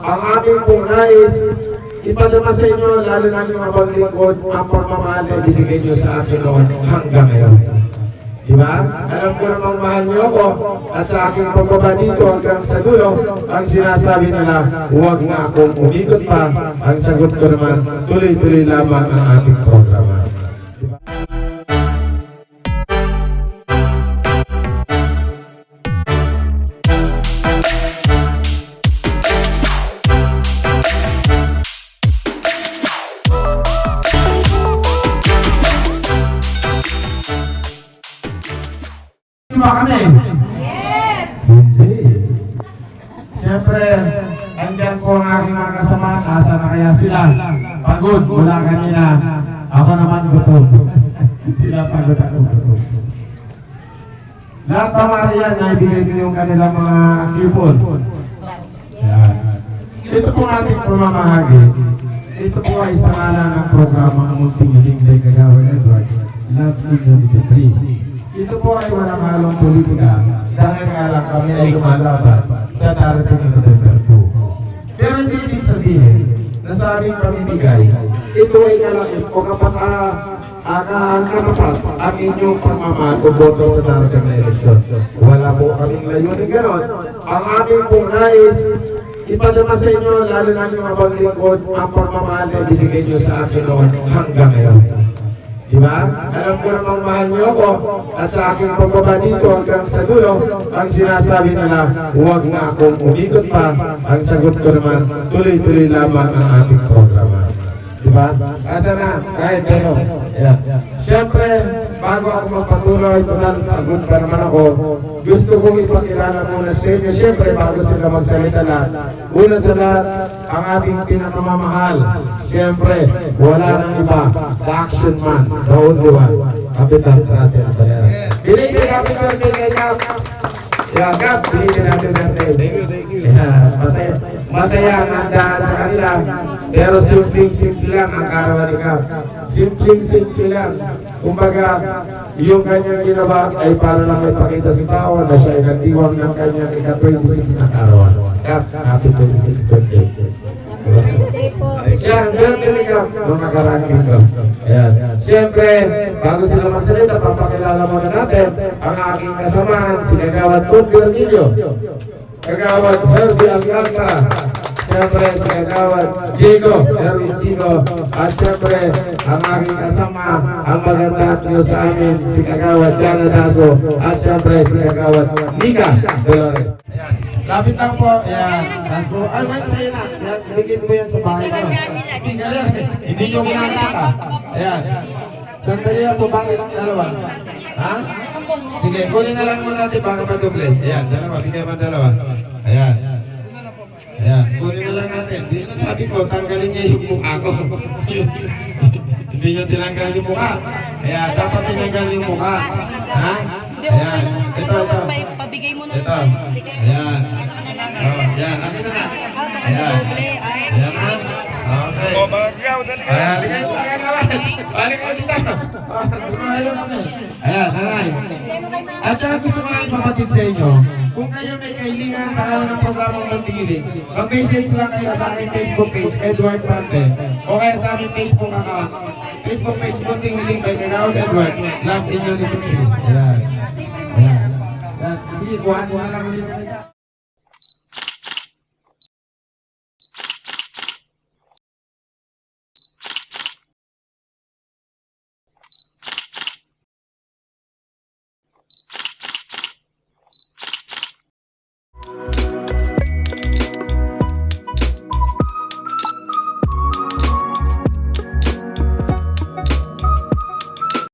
Ang aming pong nais, ipadama sa inyo, lalo na yung mapaglingkod, ang pagmamahal na binigay nyo sa akin noon hanggang ngayon. Diba? Alam ko namang mahal nyo ako at sa aking pagbaba dito hanggang sa dulo, ang sinasabi nila, huwag na akong umikot pa. Ang sagot ko naman, tuloy-tuloy lamang ang ating programa. Ba kami? Yes! Hindi. Siyempre, andyan po ang aking mga kasama. Asa na kaya sila? Pagod mula kanina. Ako naman gutom. Sila pagod, ako gutom. Lahat ng mariyan na ibigay niyo yung kanilang mga coupon. Yan. Ito po ang ating pamamahagi. Ito po ay sa ngalan ng programa ng Munting Day Kagawan Edward. Love Community 3. Ito po ay walang halong politika dahil nga lang kami ay lumalaban sa darating na November 2. Pero hindi ibig sabihin na sa aming pamimigay, ito ay kalakip o karapat ang inyong pagmamahal o boto sa darating na eleksyon. Wala po kaming layunin ganon. Ang aming pong nais, ipadama sa inyo, lalo na yung mapaglingkod, ang pagmamahal na binigay nyo sa akin noon hanggang ngayon. Diba? Alam ko namang mahal niyo ako at sa aking pagbaba dito hanggang sa dulo, ang sinasabi nila, huwag na akong umikot pa. Ang sagot ko naman, tuloy-tuloy lamang ang ating programa. Diba? Asa na, kahit ano. Yeah. Siyempre, bago ako magpatuloy, pagod pa naman ako, gusto kong ipakilala muna sa inyo. Siyempre, bago sila magsalita lahat, una sa lahat, ang ating pinamamahal. Siyempre, wala nang iba, the action man, the only one, Kapitan Russell Valera. Binigyan natin birthday kay Kap. Yeah, Kap, binigyan natin birthday. Thank you. Yeah, masaya ang handaan sa kanila, pero simpleng-simple lang ang karawan ni Kap. Simpleng-simple lang. Kumbaga, yung kanyang ginawa ay para lang may pakita sa tao na siya ay nagdiwang ng kanyang ika-26 na karawan. Kap, happy 26th birthday. Yan, birthday ni Kap, nung nakarangking ko. Ayan. Siyempre, bago sila magsalita, papakilala muna natin ang aking kasamahan, si Kagawad Todd Bermillo, Kagawad Herbie Alcantara, siyempre si Kagawad Jigo, Erwin Jigo, at siyempre ang aking kasama, ang magandang niyo sa amin, si Kagawad Jana Daso, at siyempre si Kagawad Nika Dolores. Ayan. Lapit lang po, ayan. That's po. Ay, wait, sa'yo na. Ayan, bigyan mo yan sa bahay ko. Sticker yan. Hindi nyo kinakita. Ayan. Sandali lang po, bakit ang dalawa? Ha? Sige, kunin na lang muna natin baka maduble. Ayan, dalawa. Bigyan mo dalawa. Ayan. Ayan, kunin na lang natin. Hindi na sabi ko, tanggalin niya yung mukha ko. Hindi nyo tinanggal yung mukha. Ayan, dapat tinanggal yung mukha. Ha? Ayan. Ito. Pabigay mo na. Ito. Ayan. Oh, ayan. Akin na na. Ayan. Ayan na. Okay. Ayan. Ligay mo. Ayan naman. Balik ko dito. Ayan. Nanay. At saka gusto ko nga ipapatid sa inyo, kung kayo may kailangan sa kanan ng programang Munting, mag-message lang kayo sa aking Facebook page, Edward Pante, o kaya sa aking Facebook account, Facebook page Munting by Kagawad Edward, Love in Unity. Ayan. Ayan. Sige, kuhaan mo na lang ulit.